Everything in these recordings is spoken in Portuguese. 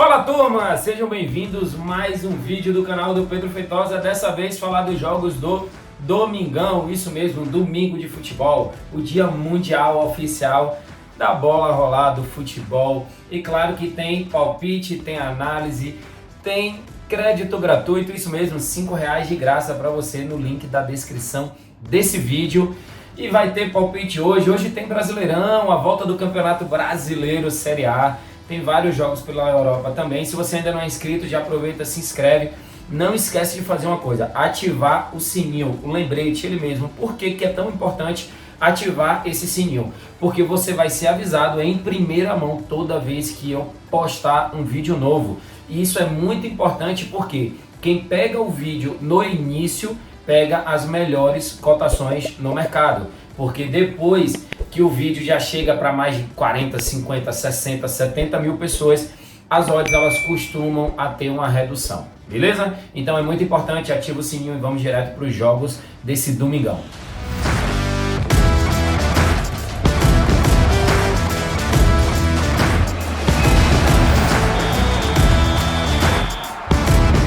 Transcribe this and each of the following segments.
Fala turma, sejam bem-vindos a mais um vídeo do canal do Pedro Feitosa. Dessa vez falar dos jogos do Domingão, isso mesmo, domingo de futebol, o dia mundial oficial da bola rolar, do futebol. E claro que tem palpite, tem análise, tem crédito gratuito, isso mesmo, R$5 de graça para você no link da descrição desse vídeo. E vai ter palpite hoje tem Brasileirão, a volta do Campeonato Brasileiro Série A. Tem vários jogos pela Europa também. Se você ainda não é inscrito, já aproveita, se inscreve. Não esquece de fazer uma coisa, ativar o sininho, o lembrete, ele mesmo. Por que é tão importante ativar esse sininho? Porque você vai ser avisado em primeira mão toda vez que eu postar um vídeo novo. E isso é muito importante porque quem pega o vídeo no início pega as melhores cotações no mercado. Porque depois que o vídeo já chega para mais de 40, 50, 60, 70 mil pessoas, as odds elas costumam a ter uma redução, beleza? Então é muito importante, ativa o sininho e vamos direto para os jogos desse domingão.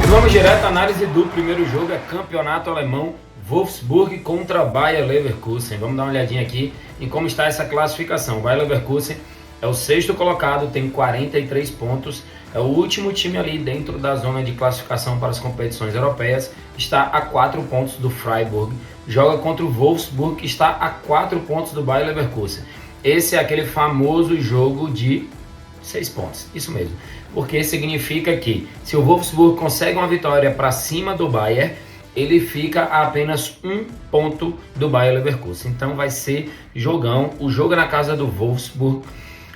E vamos direto à análise do primeiro jogo, é campeonato alemão. Wolfsburg contra Bayer Leverkusen. Vamos dar uma olhadinha aqui em como está essa classificação. O Bayer Leverkusen é o sexto colocado, tem 43 pontos. É o último time ali dentro da zona de classificação para as competições europeias. Está a 4 pontos do Freiburg. Joga contra o Wolfsburg, que está a 4 pontos do Bayer Leverkusen. Esse é aquele famoso jogo de 6 pontos. Isso mesmo. Porque significa que se o Wolfsburg consegue uma vitória para cima do Bayer, ele fica a apenas 1 ponto do Bayer Leverkusen. Então vai ser jogão. O jogo é na casa do Wolfsburg.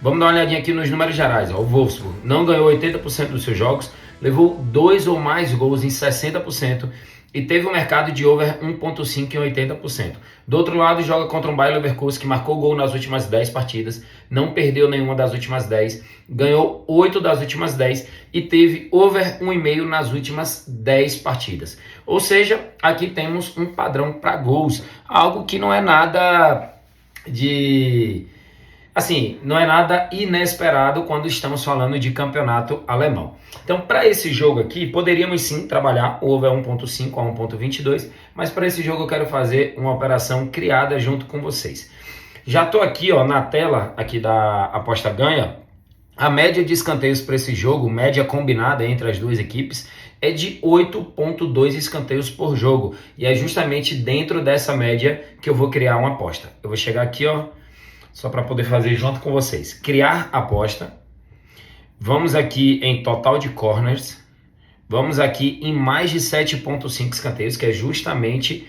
Vamos dar uma olhadinha aqui nos números gerais. O Wolfsburg não ganhou 80% dos seus jogos, levou 2 ou mais gols em 60% e teve um mercado de over 1.5 em 80%. Do outro lado, joga contra um Bayer Leverkusen que marcou gol nas últimas 10 partidas, não perdeu nenhuma das últimas 10, ganhou 8 das últimas 10 e teve over 1,5 nas últimas 10 partidas. Ou seja, aqui temos um padrão para gols, algo que não é nada de... assim, não é nada inesperado quando estamos falando de campeonato alemão. Então, para esse jogo aqui, poderíamos sim trabalhar o over 1.5 a 1.22, mas para esse jogo eu quero fazer uma operação criada junto com vocês. Já estou aqui na tela aqui da aposta ganha. A média de escanteios para esse jogo, média combinada entre as duas equipes, é de 8.2 escanteios por jogo. E é justamente dentro dessa média que eu vou criar uma aposta. Eu vou chegar aqui, só para poder fazer junto com vocês. Criar aposta. Vamos aqui em total de corners. Vamos aqui em mais de 7.5 escanteios, que é justamente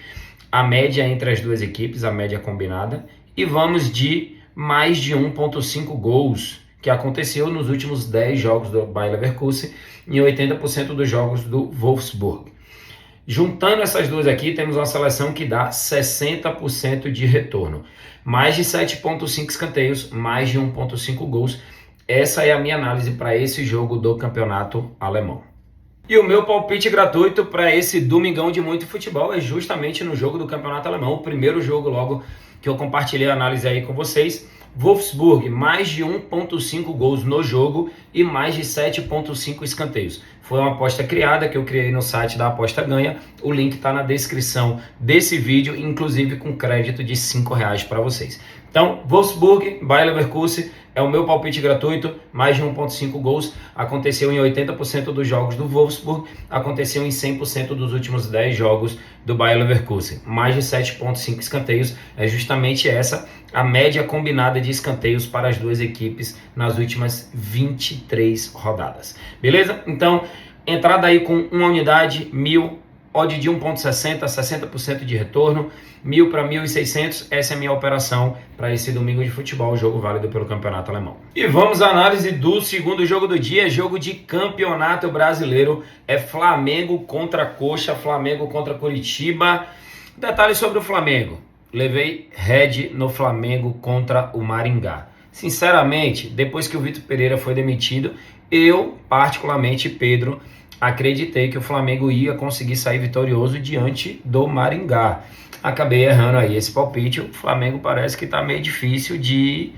a média entre as duas equipes, a média combinada. E vamos de mais de 1.5 gols, que aconteceu nos últimos 10 jogos do Bayer Leverkusen e 80% dos jogos do Wolfsburg. Juntando essas duas aqui, temos uma seleção que dá 60% de retorno. Mais de 7.5 escanteios, mais de 1.5 gols. Essa é a minha análise para esse jogo do campeonato alemão. E o meu palpite gratuito para esse domingão de muito futebol é justamente no jogo do campeonato alemão. O primeiro jogo logo que eu compartilhei a análise aí com vocês. Wolfsburg, mais de 1.5 gols no jogo e mais de 7.5 escanteios. Foi uma aposta criada que eu criei no site da Aposta Ganha. O link está na descrição desse vídeo, inclusive com crédito de R$5 para vocês. Então, Wolfsburg, Bayer Leverkusen é o meu palpite gratuito, mais de 1.5 gols. Aconteceu em 80% dos jogos do Wolfsburg, aconteceu em 100% dos últimos 10 jogos do Bayer Leverkusen. Mais de 7.5 escanteios, é justamente essa a média combinada de escanteios para as duas equipes nas últimas 23 rodadas. Beleza? Então, entrada aí com uma unidade, 1.000, odd de 1.60, 60% de retorno, 1.000 para 1.600, essa é a minha operação para esse domingo de futebol, jogo válido pelo campeonato alemão. E vamos à análise do segundo jogo do dia, jogo de campeonato brasileiro, é Flamengo contra Coxa, Flamengo contra Curitiba. Detalhes sobre o Flamengo, levei head no Flamengo contra o Maringá. Sinceramente, depois que o Vitor Pereira foi demitido, eu, particularmente, Pedro, acreditei que o Flamengo ia conseguir sair vitorioso diante do Maringá. Acabei errando aí esse palpite. O Flamengo parece que está meio difícil de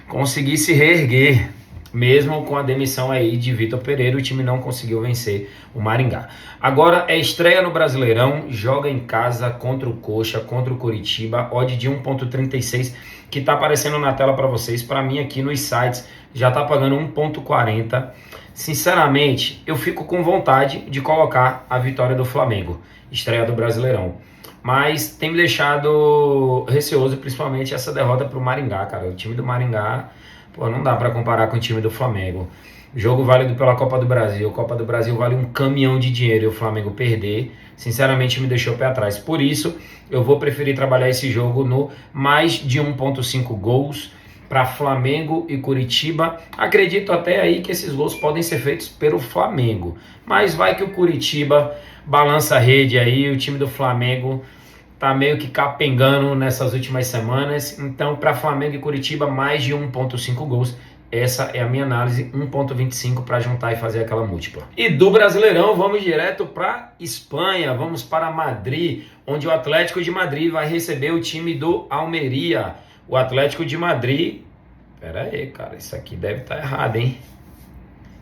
conseguir se reerguer. mesmo com a demissão aí de Vitor Pereira, o time não conseguiu vencer o Maringá. Agora é estreia no Brasileirão, joga em casa contra o Coxa, contra o Curitiba, odd de 1,36, que está aparecendo na tela para vocês. Para mim aqui nos sites já está pagando 1,40. Sinceramente, eu fico com vontade de colocar a vitória do Flamengo, estreia do Brasileirão. Mas tem me deixado receoso, principalmente essa derrota para o Maringá, cara. O time do Maringá, pô, não dá para comparar com o time do Flamengo. Jogo válido pela Copa do Brasil. Copa do Brasil vale um caminhão de dinheiro e o Flamengo perder, sinceramente, me deixou o pé atrás. Por isso, eu vou preferir trabalhar esse jogo no mais de 1,5 gols para Flamengo e Curitiba. Acredito até aí que esses gols podem ser feitos pelo Flamengo. Mas vai que o Curitiba balança a rede aí, o time do Flamengo tá meio que capengando nessas últimas semanas. Então, para Flamengo e Curitiba, mais de 1,5 gols. Essa é a minha análise, 1,25 para juntar e fazer aquela múltipla. E do Brasileirão, vamos direto para Espanha, vamos para Madrid, onde o Atlético de Madrid vai receber o time do Almeria. O Atlético de Madrid... Pera aí, cara, isso aqui deve estar errado, hein?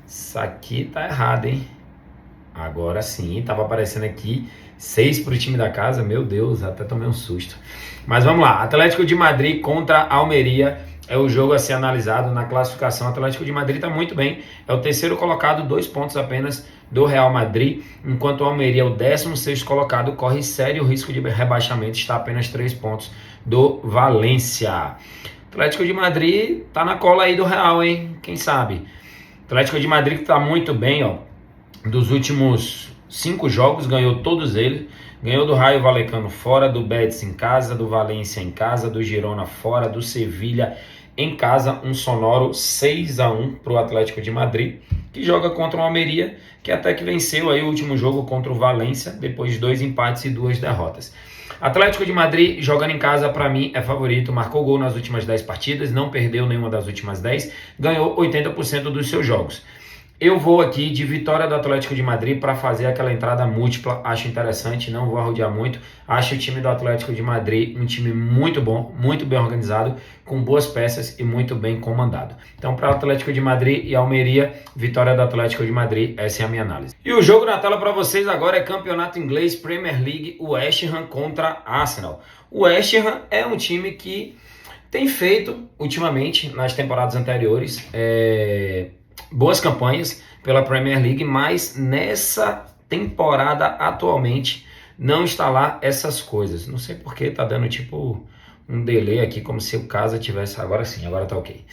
Isso aqui tá errado, hein? Agora sim, tava aparecendo aqui 6 para o time da casa, meu Deus, até tomei um susto. Mas vamos lá, Atlético de Madrid contra Almeria é o jogo a ser analisado na classificação. O Atlético de Madrid está muito bem, é o terceiro colocado, 2 pontos apenas do Real Madrid, enquanto o Almeria é o 16º colocado, corre sério risco de rebaixamento, está a apenas 3 pontos do Valência. Atlético de Madrid tá na cola aí do Real, hein? Quem sabe? Atlético de Madrid que tá muito bem, ó. Dos últimos 5 jogos, ganhou todos eles. Ganhou do Rayo Vallecano fora, do Betis em casa, do Valência em casa, do Girona fora, do Sevilha em casa. Um sonoro 6-1 para o Atlético de Madrid, que joga contra o Almeria, que até que venceu aí o último jogo contra o Valência, depois de 2 empates e 2 derrotas. Atlético de Madrid, jogando em casa, para mim é favorito, marcou gol nas últimas 10 partidas, não perdeu nenhuma das últimas 10, ganhou 80% dos seus jogos. Eu vou aqui de vitória do Atlético de Madrid para fazer aquela entrada múltipla, acho interessante, não vou arrodear muito, acho o time do Atlético de Madrid um time muito bom, muito bem organizado, com boas peças e muito bem comandado. Então, para o Atlético de Madrid e Almeria, vitória do Atlético de Madrid, essa é a minha análise. E o jogo na tela para vocês agora é Campeonato Inglês, Premier League, West Ham contra Arsenal. O West Ham é um time que tem feito, ultimamente, nas temporadas anteriores, boas campanhas pela Premier League, mas nessa temporada atualmente não está lá essas coisas. Não sei porque tá dando tipo um delay aqui, como se o casa tivesse... Agora sim, agora tá ok.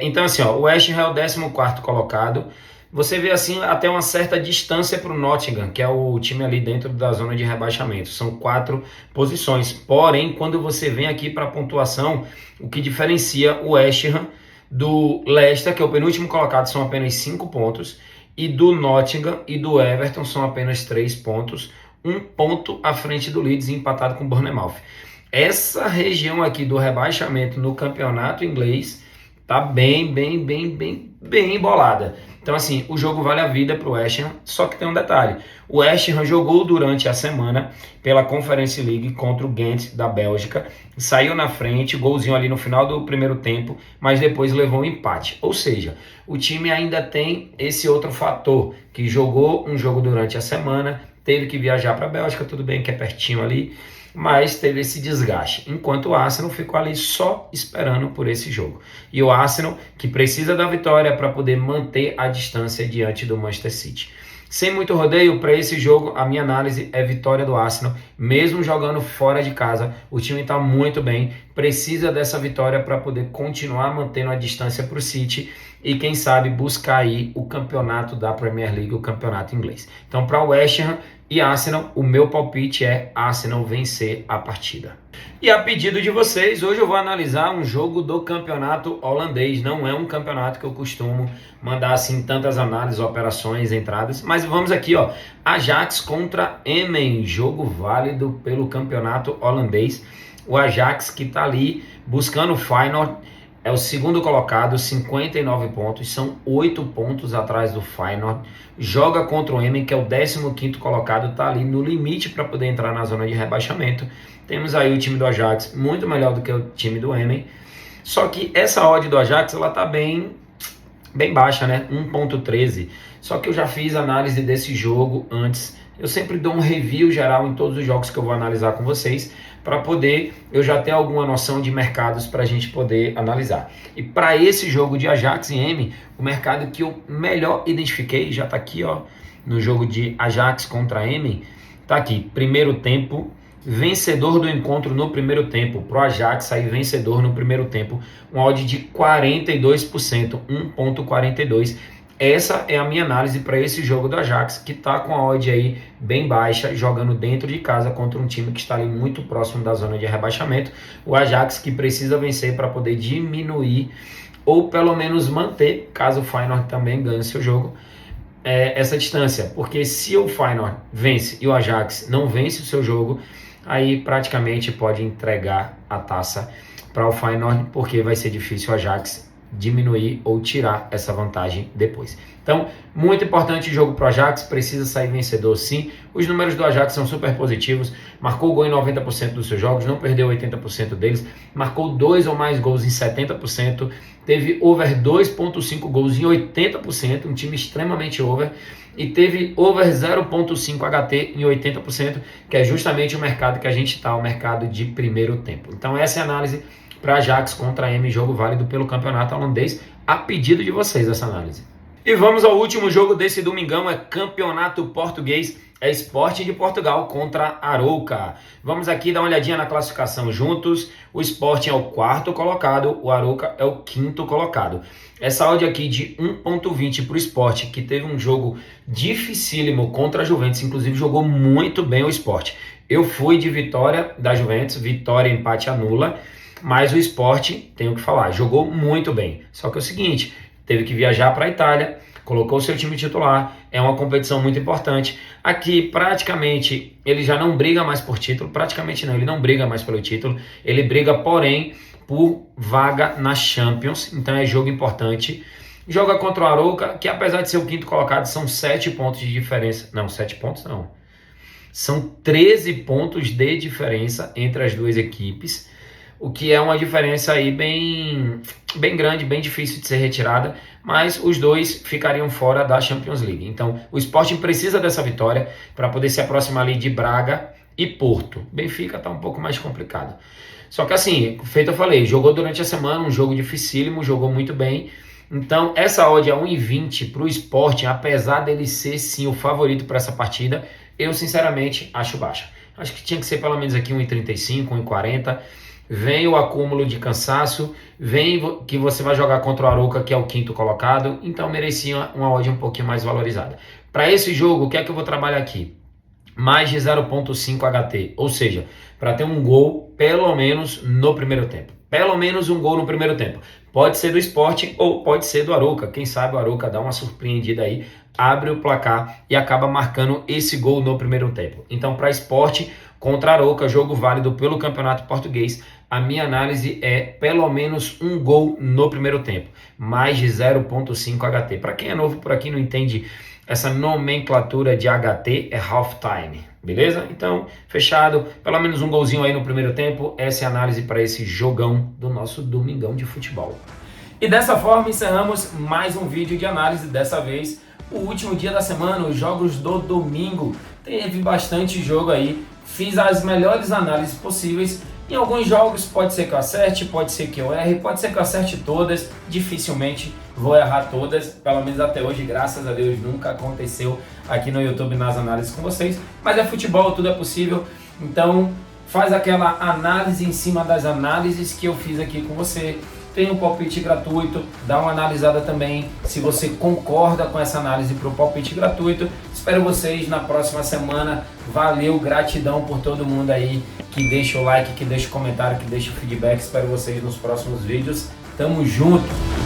Então assim, ó, o West Ham é o 14º colocado. Você vê assim até uma certa distância para o Nottingham, que é o time ali dentro da zona de rebaixamento. São 4 posições. Porém, quando você vem aqui para a pontuação, o que diferencia o West Ham do Leicester, que é o penúltimo colocado, são apenas 5 pontos, e do Nottingham e do Everton são apenas 3 pontos, 1 ponto à frente do Leeds, empatado com o Bournemouth. Essa região aqui do rebaixamento no campeonato inglês tá bem embolada. Então assim, o jogo vale a vida para o West Ham, só que tem um detalhe. O West Ham jogou durante a semana pela Conference League contra o Ghent da Bélgica, saiu na frente, golzinho ali no final do primeiro tempo, mas depois levou um empate. Ou seja, o time ainda tem esse outro fator, que jogou um jogo durante a semana, teve que viajar para a Bélgica, tudo bem que é pertinho ali, mas teve esse desgaste, enquanto o Arsenal ficou ali só esperando por esse jogo. E o Arsenal, que precisa da vitória para poder manter a distância diante do Manchester City. Sem muito rodeio, para esse jogo, a minha análise é vitória do Arsenal, mesmo jogando fora de casa. O time está muito bem, precisa dessa vitória para poder continuar mantendo a distância para o City e, quem sabe, buscar aí o campeonato da Premier League, o campeonato inglês. Então, para o West Ham e Arsenal, o meu palpite é Arsenal vencer a partida. E a pedido de vocês, hoje eu vou analisar um jogo do campeonato holandês. Não é um campeonato que eu costumo mandar assim tantas análises, operações, entradas, mas vamos aqui, ó, Ajax contra Emmen, jogo válido pelo campeonato holandês. O Ajax que tá ali buscando o Feyenoord, é o segundo colocado, 59 pontos, são 8 pontos atrás do Feyenoord. Joga contra o Emmen, que é o 15º colocado, tá ali no limite para poder entrar na zona de rebaixamento. Temos aí o time do Ajax, muito melhor do que o time do Emmen. Só que essa odd do Ajax, ela tá bem bem baixa, né? 1,13. Só que eu já fiz análise desse jogo antes. Eu sempre dou um review geral em todos os jogos que eu vou analisar com vocês, para poder eu já ter alguma noção de mercados para a gente poder analisar. E para esse jogo de Ajax e M, o mercado que eu melhor identifiquei, já está aqui, ó, no jogo de Ajax contra M, está aqui, primeiro tempo, vencedor do encontro no primeiro tempo, pro Ajax sair vencedor no primeiro tempo, um odd de 42%, 1,42. Essa é a minha análise para esse jogo do Ajax, que está com a odd aí bem baixa, jogando dentro de casa contra um time que está ali muito próximo da zona de rebaixamento. O Ajax que precisa vencer para poder diminuir ou pelo menos manter, caso o Feyenoord também ganhe seu jogo, essa distância. Porque se o Feyenoord vence e o Ajax não vence o seu jogo, aí praticamente pode entregar a taça para o Feyenoord, porque vai ser difícil o Ajax diminuir ou tirar essa vantagem depois. Então, muito importante o jogo para o Ajax, precisa sair vencedor sim. Os números do Ajax são super positivos, marcou gol em 90% dos seus jogos, não perdeu 80% deles, marcou 2 ou mais gols em 70%, teve over 2,5 gols em 80%, um time extremamente over, e teve over 0,5 HT em 80%, que é justamente o mercado que a gente está, o mercado de primeiro tempo. Então essa é a análise para Ajax contra M, jogo válido pelo campeonato holandês, a pedido de vocês essa análise. E vamos ao último jogo desse domingão, é campeonato português, é Sporting de Portugal contra Arouca. Vamos aqui dar uma olhadinha na classificação juntos. O Sporting é o 4º colocado, o Arouca é o 5º colocado. Essa odd aqui de 1,20 para o Sporting, que teve um jogo dificílimo contra a Juventus, inclusive jogou muito bem o Sporting. Eu fui de vitória da Juventus, vitória, empate, anula, mas o Sporting, tenho que falar, jogou muito bem. Só que é o seguinte, teve que viajar para a Itália, colocou seu time titular, é uma competição muito importante. Aqui, praticamente, ele já não briga mais por título, praticamente não, ele não briga mais pelo título, ele briga, porém, por vaga na Champions, então é jogo importante. Joga contra o Arouca, que apesar de ser o 5º colocado, são 7 pontos de diferença. Não, 7 pontos não. São 13 pontos de diferença entre as duas equipes, o que é uma diferença aí bem grande, bem difícil de ser retirada, mas os dois ficariam fora da Champions League. Então, o Sporting precisa dessa vitória para poder se aproximar ali de Braga e Porto. Benfica está um pouco mais complicado. Só que assim, feito eu falei, jogou durante a semana, um jogo dificílimo, jogou muito bem. Então, essa odd é 1,20 para o Sporting, apesar dele ser sim o favorito para essa partida, eu sinceramente acho baixa. Acho que tinha que ser pelo menos aqui 1,35, 1,40. Vem o acúmulo de cansaço, vem que você vai jogar contra o Arouca, que é o 5º colocado, então merecia uma odd um pouquinho mais valorizada. Para esse jogo, o que é que eu vou trabalhar aqui? Mais de 0,5 HT, ou seja, para ter um gol pelo menos no primeiro tempo. Pelo menos um gol no primeiro tempo. Pode ser do Sporting ou pode ser do Arouca. Quem sabe o Arouca dá uma surpreendida aí, abre o placar e acaba marcando esse gol no primeiro tempo. Então, para Sporting contra Arouca, jogo válido pelo Campeonato Português, a minha análise é pelo menos um gol no primeiro tempo. Mais de 0,5 HT. Para quem é novo por aqui não entende essa nomenclatura de HT, é half time. Beleza? Então, fechado. Pelo menos um golzinho aí no primeiro tempo. Essa é a análise para esse jogão do nosso domingão de futebol. E dessa forma encerramos mais um vídeo de análise. Dessa vez, o último dia da semana, os jogos do domingo. Teve bastante jogo aí. Fiz as melhores análises possíveis. Em alguns jogos pode ser que eu acerte, pode ser que eu erre, pode ser que eu acerte todas. Dificilmente vou errar todas, pelo menos até hoje, graças a Deus, nunca aconteceu aqui no YouTube nas análises com vocês. Mas é futebol, tudo é possível, então faz aquela análise em cima das análises que eu fiz aqui com você. Tem um palpite gratuito, dá uma analisada também se você concorda com essa análise para o palpite gratuito. Espero vocês na próxima semana. Valeu, gratidão por todo mundo aí que deixa o like, que deixa o comentário, que deixa o feedback. Espero vocês nos próximos vídeos. Tamo junto!